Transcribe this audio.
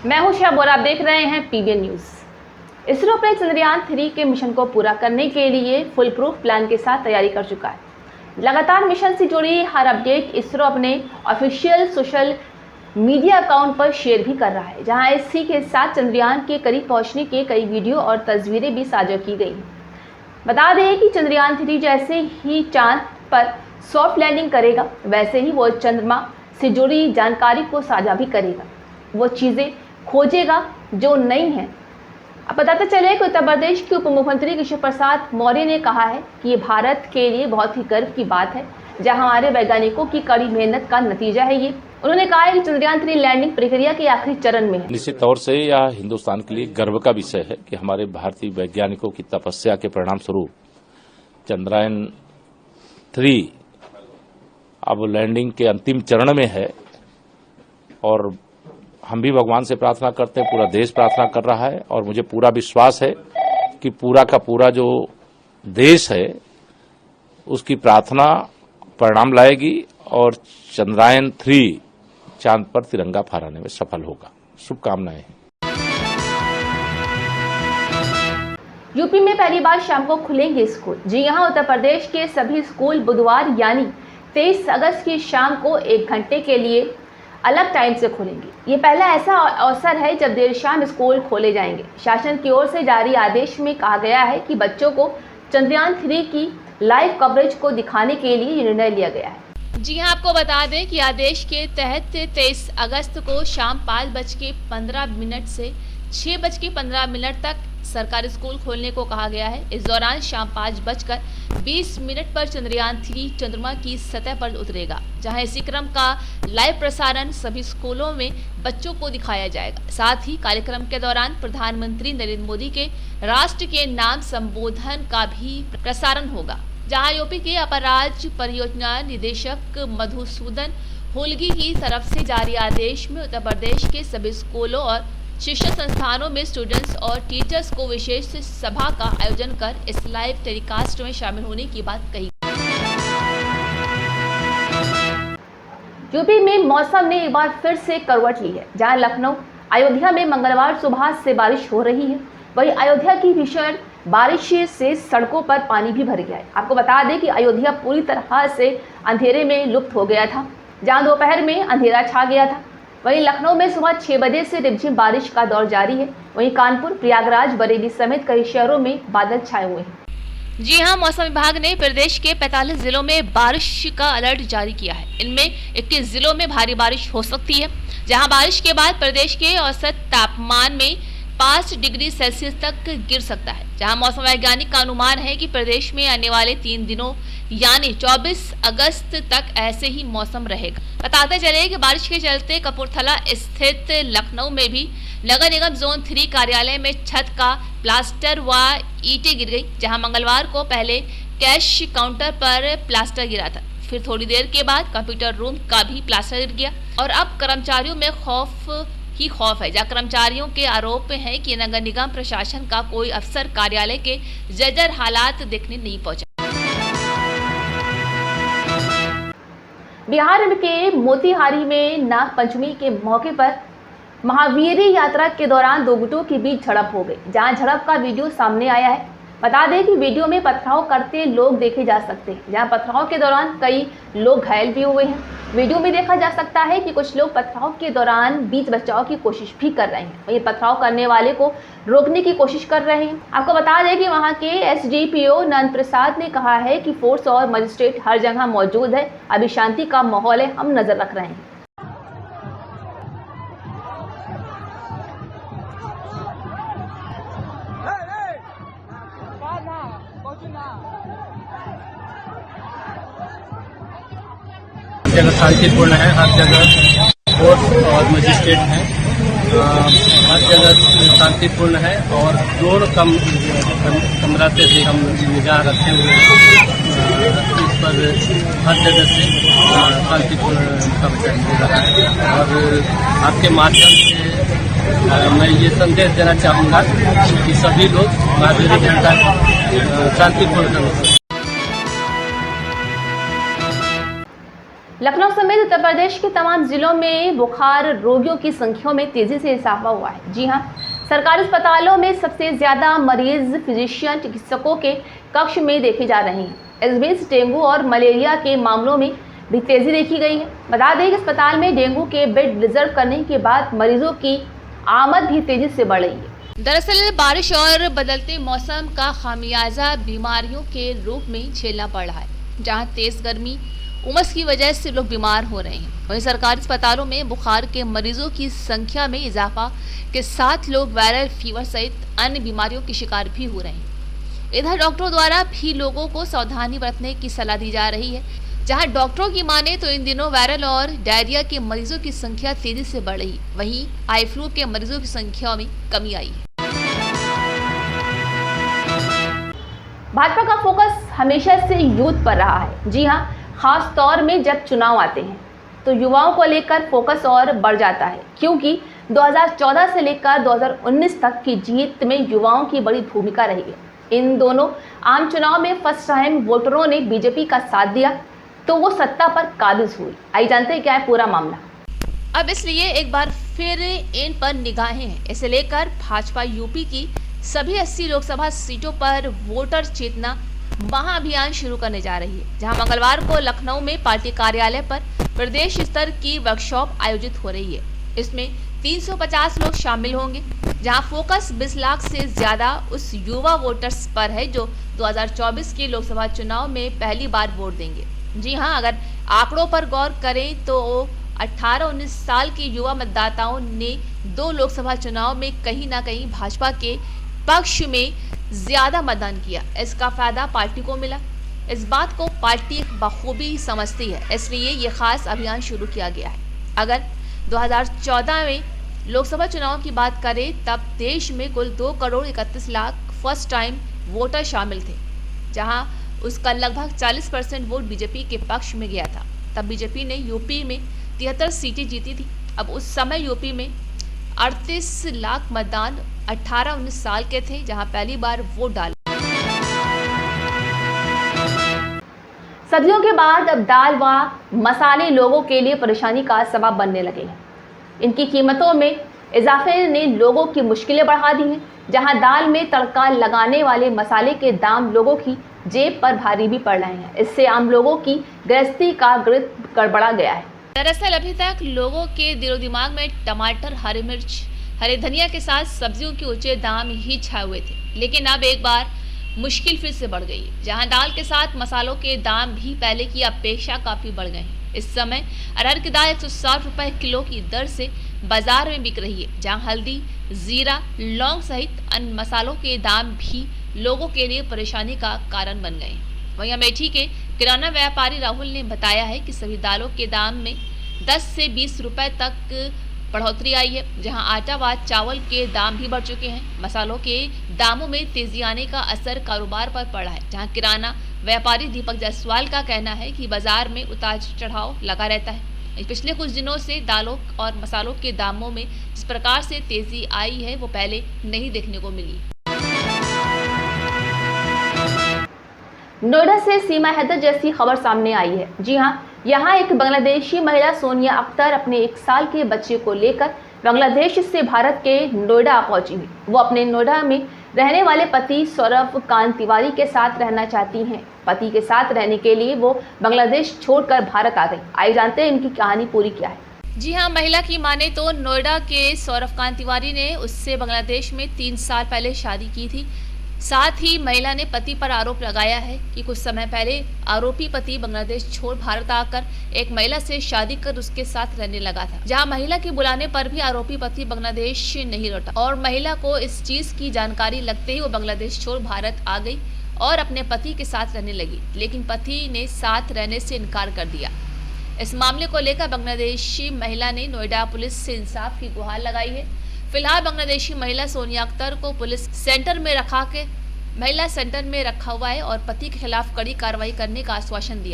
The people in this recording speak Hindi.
मैं हूं शब और आप देख रहे हैं पीबीएन न्यूज। इसरो अपने चंद्रयान 3 के मिशन को पूरा करने के लिए फुल प्रूफ प्लान के साथ तैयारी कर चुका है। लगातार मिशन से जुड़ी हर अपडेट इसरो अपने ऑफिशियल सोशल मीडिया अकाउंट पर शेयर भी कर रहा है, जहां इसी के साथ चंद्रयान के करीब पहुंचने के कई वीडियो और तस्वीरें भी साझा की गई। बता दें कि चंद्रयान 3 जैसे ही चांद पर सॉफ्ट लैंडिंग करेगा, वैसे ही वो चंद्रमा से जुड़ी जानकारी को साझा भी करेगा। वो चीज़ें खोजेगा जो नहीं है। अब बताते चले कि उत्तर प्रदेश के उप मुख्यमंत्री केशव प्रसाद मौर्य ने कहा है कि ये भारत के लिए बहुत ही गर्व की बात है, जहां हमारे वैज्ञानिकों की कड़ी मेहनत का नतीजा है ये। उन्होंने कहा है कि चंद्रयान 3 लैंडिंग प्रक्रिया के आखिरी चरण में है। निश्चित तौर से यह हिंदुस्तान के लिए गर्व का विषय है कि हमारे भारतीय वैज्ञानिकों की तपस्या के परिणाम स्वरूप चंद्रयान 3 अब लैंडिंग के अंतिम चरण में है। और हम भी भगवान से प्रार्थना करते हैं, पूरा देश प्रार्थना कर रहा है और मुझे पूरा विश्वास है कि पूरा का पूरा जो देश है उसकी प्रार्थना परिणाम लाएगी और चंद्रयान 3 चांद पर तिरंगा फहराने में सफल होगा। शुभकामनाएं। यूपी में पहली बार शाम को खुलेंगे स्कूल। जी यहाँ उत्तर प्रदेश के सभी स्कूल बुधवार यानी 23 अगस्त की शाम को 1 घंटे के लिए अलग टाइम से खुलेंगे। ये पहला ऐसा अवसर है जब देर शाम स्कूल खोले जाएंगे। शासन की ओर से जारी आदेश में कहा गया है कि बच्चों को चंद्रयान 3 की लाइव कवरेज को दिखाने के लिए ये निर्णय लिया गया है। जी हां, आपको बता दें कि आदेश के तहत 23 अगस्त को शाम 5:15 से 6:15 तक सरकारी स्कूल खोलने को कहा गया है। इस दौरान शाम 5:20 पर चंद्रयान 3 चंद्रमा की सतह पर उतरेगा, जहां इसी क्रम का लाइव प्रसारण सभी स्कूलों में बच्चों को दिखाया जाएगा। साथ ही कार्यक्रम के दौरान प्रधानमंत्री नरेंद्र मोदी के राष्ट्र के नाम संबोधन का भी प्रसारण होगा, जहां यूपी के अपर राज्य परियोजना निदेशक मधुसूदन होलगी की तरफ से जारी आदेश में उत्तर प्रदेश के सभी स्कूलों और शिक्षण संस्थानों में स्टूडेंट्स और टीचर्स को विशेष सभा का आयोजन कर इस लाइव टेलीकास्ट में शामिल होने की बात कही। यूपी में मौसम ने एक बार फिर से करवट ली है, जहां लखनऊ अयोध्या में मंगलवार सुबह से बारिश हो रही है। वहीं अयोध्या की भीषण बारिश से सड़कों पर पानी भी भर गया है। आपको बता दें कि अयोध्या पूरी तरह से अंधेरे में लुप्त हो गया था, जहां दोपहर में अंधेरा छा गया था। वहीं लखनऊ में सुबह 6 बजे से रिमझिम बारिश का दौर जारी है। वहीं कानपुर, प्रयागराज, बरेली समेत कई शहरों में बादल छाए हुए हैं। जी हां, मौसम विभाग ने प्रदेश के 45 जिलों में बारिश का अलर्ट जारी किया है। इनमें 21 जिलों में भारी बारिश हो सकती है, जहां बारिश के बाद प्रदेश के औसत तापमान में 5 डिग्री सेल्सियस तक गिर सकता है। जहां मौसम वैज्ञानिक का अनुमान है कि प्रदेश में आने वाले 3 दिनों यानी 24 अगस्त तक ऐसे ही मौसम रहेगा। बताते चले कि बारिश के चलते कपूरथला स्थित लखनऊ में भी नगर निगम जोन 3 कार्यालय में छत का प्लास्टर व ईंटें गिर गई, जहां मंगलवार को पहले कैश काउंटर पर प्लास्टर गिरा था, फिर थोड़ी देर के बाद कंप्यूटर रूम का भी प्लास्टर गिर गया और अब कर्मचारियों में खौफ है, जहां कर्मचारियों के आरोप हैं कि नगर निगम प्रशासन का कोई अफसर कार्यालय के जर्जर हालात देखने नहीं पहुंचा। बिहार के मोतिहारी में नाग पंचमी के मौके पर महावीरी यात्रा के दौरान 2 गुटों के बीच झड़प हो गई, जहां झड़प का वीडियो सामने आया है। बता दें कि वीडियो में पथराव करते लोग देखे जा सकते हैं, जहां पथराव के दौरान कई लोग घायल भी हुए हैं। वीडियो में देखा जा सकता है कि कुछ लोग पथराव के दौरान बीच बचाव की कोशिश भी कर रहे हैं। वहीं पथराव करने वाले को रोकने की कोशिश कर रहे हैं। आपको बता दें कि वहां के SDPO नंद प्रसाद ने कहा है कि फोर्स और मजिस्ट्रेट हर जगह मौजूद है। अभी शांति का माहौल है, हम नजर रख रहे हैं। जगह शांतिपूर्ण है, हर जगह फोर्स और मजिस्ट्रेट हैं, हर जगह शांतिपूर्ण है और जोड़ कमरा से भी हम निगाह रखे हुए हैं। इस पर हर जगह से शांतिपूर्ण कवरेज मिल रहा है और आपके माध्यम से मैं ये संदेश देना चाहूँगा कि सभी लोग महावीरी घंटा शांतिपूर्ण। लखनऊ समेत उत्तर प्रदेश के तमाम जिलों में बुखार रोगियों की संख्या में तेजी से इजाफा हुआ है। जी हां, सरकारी अस्पतालों में सबसे ज्यादा मरीज फिजिशियन चिकित्सकों के कक्ष में देखे जा रहे हैं। इस बीच डेंगू और मलेरिया के मामलों में भी तेजी देखी गई है। बता दें कि अस्पताल में डेंगू के बेड रिजर्व करने के बाद मरीजों की आमद भी तेजी से बढ़ रही है। दरअसल बारिश और बदलते मौसम का खामियाजा बीमारियों के रूप में झेलना पड़ रहा है। जहां तेज गर्मी उमस की वजह से लोग बीमार हो रहे हैं, वहीं सरकारी अस्पतालों में बुखार के मरीजों की संख्या में इजाफा के साथ लोग वायरल फीवर सहित अन्य बीमारियों के शिकार भी हो रहे हैं। इधर डॉक्टरों द्वारा भी लोगों को सावधानी बरतने की सलाह दी जा रही है। जहां डॉक्टरों की माने तो इन दिनों वायरल और डायरिया के मरीजों की संख्या तेजी से बढ़ रही, वहीं आई फ्लू के मरीजों की संख्या में कमी आई है। भाजपा का फोकस हमेशा से यूथ पर रहा है। जी हां, खास तौर में जब चुनाव आते हैं तो युवाओं को लेकर फोकस और बढ़ जाता है, क्योंकि 2014 से लेकर 2019 तक की जीत में युवाओं की बड़ी भूमिका रही है। इन दोनों आम चुनाव में फर्स्ट टाइम वोटरों ने बीजेपी का साथ दिया तो वो सत्ता पर काबिज हुई। आइए जानते हैं क्या है पूरा मामला। अब इसलिए एक बार फिर इन पर निगाहें हैं। इसे लेकर भाजपा यूपी की सभी 80 लोकसभा सीटों पर वोटर चेतना महाअभियान शुरू करने जा रही है। जहां मंगलवार को लखनऊ में पार्टी कार्यालय पर प्रदेश स्तर की वर्कशॉप आयोजित हो रही है। इसमें 350 लोग शामिल होंगे, जहां फोकस 20 लाख से ज्यादा उस युवा वोटर्स पर है जो 2024 के लोकसभा चुनाव में पहली बार वोट देंगे। जी हां, अगर आंकड़ों पर गौर करें तो 18-19 साल के युवा मतदाताओं ने 2 लोकसभा चुनाव में कहीं ना कहीं भाजपा के पक्ष में ज्यादा मतदान किया। इसका फायदा पार्टी को मिला। इस बात को पार्टी बखूबी समझती है, इसलिए ये खास अभियान शुरू किया गया है। अगर 2014 में लोकसभा चुनाव की बात करें तब देश में कुल 2 crore 31 lakh first time voter शामिल थे, जहां उसका लगभग 40% वोट बीजेपी के पक्ष में गया था। तब बीजेपी ने यूपी में 73 सीटें जीती थी। अब उस समय यूपी में 38 लाख मतदान 18-19 साल के थे, जहां पहली बार वोट डाले। सदियों के बाद अब दाल व मसाले लोगों के लिए परेशानी का सबब बनने लगे हैं। इनकी कीमतों में इजाफे ने लोगों की मुश्किलें बढ़ा दी हैं। जहां दाल में तड़का लगाने वाले मसाले के दाम लोगों की जेब पर भारी भी पड़ रहे हैं। इससे आम लोगों की गृहस्थी का गड़बड़ा गया है। दरअसल अभी तक लोगों के दिलो दिमाग में टमाटर, हरी मिर्च, हरे धनिया के साथ सब्जियों के ऊंचे दाम ही छाए हुए थे, लेकिन अब एक बार मुश्किल फिर से बढ़ गई है। जहां दाल के साथ मसालों के दाम भी पहले की अपेक्षा काफी बढ़ गए हैं। इस समय अरहर की दाल 160 रुपए किलो की दर से बाजार में बिक रही है, जहां हल्दी, जीरा, लौंग सहित अन्य मसालों के दाम भी लोगों के लिए परेशानी का कारण बन गए हैं। वहीं अमेठी के किराना व्यापारी राहुल ने बताया है कि सभी दालों के दाम में 10 से 20 रुपए तक बढ़ोतरी आई है, जहां आटा व चावल के दाम भी बढ़ चुके हैं। मसालों के दामों में तेजी आने का असर कारोबार पर पड़ा है, जहां किराना व्यापारी दीपक जायसवाल का कहना है कि बाजार में उतार चढ़ाव लगा रहता है। पिछले कुछ दिनों से दालों और मसालों के दामों में जिस प्रकार से तेजी आई है वो पहले नहीं देखने को मिली। नोएडा से सीमा हैदर जैसी खबर सामने आई है। जी हां, यहाँ एक बांग्लादेशी महिला सोनिया अख्तर अपने 1 साल के बच्चे को लेकर बांग्लादेश से भारत के नोएडा पहुंची हुई। वो अपने नोएडा में रहने वाले पति सौरभ कांत तिवारी के साथ रहना चाहती हैं। पति के साथ रहने के लिए वो बांग्लादेश छोड़कर भारत आ गई। आइए जानते हैं इनकी कहानी पूरी क्या है। जी हाँ, महिला की माने तो नोएडा के सौरभ कांत तिवारी ने उससे बांग्लादेश में 3 साल पहले शादी की थी। साथ ही महिला ने पति पर आरोप लगाया है कि कुछ समय पहले आरोपी पति बांग्लादेश छोड़ भारत आकर एक महिला से शादी कर उसके साथ रहने लगा था, जहां महिला के बुलाने पर भी आरोपी पति बांग्लादेश नहीं लौटा और महिला को इस चीज की जानकारी लगते ही वो बांग्लादेश छोड़ भारत आ गई और अपने पति के साथ रहने लगी, लेकिन पति ने साथ रहने से इनकार कर दिया। इस मामले को लेकर बांग्लादेशी महिला ने नोएडा पुलिस से इंसाफ की गुहार लगाई है। फिलहाल बांग्लादेशी महिला सोनिया अख्तर को पुलिस सेंटर में रखा हुआ है और पति के खिलाफ कड़ी कार्रवाई करने का आश्वासन दिया।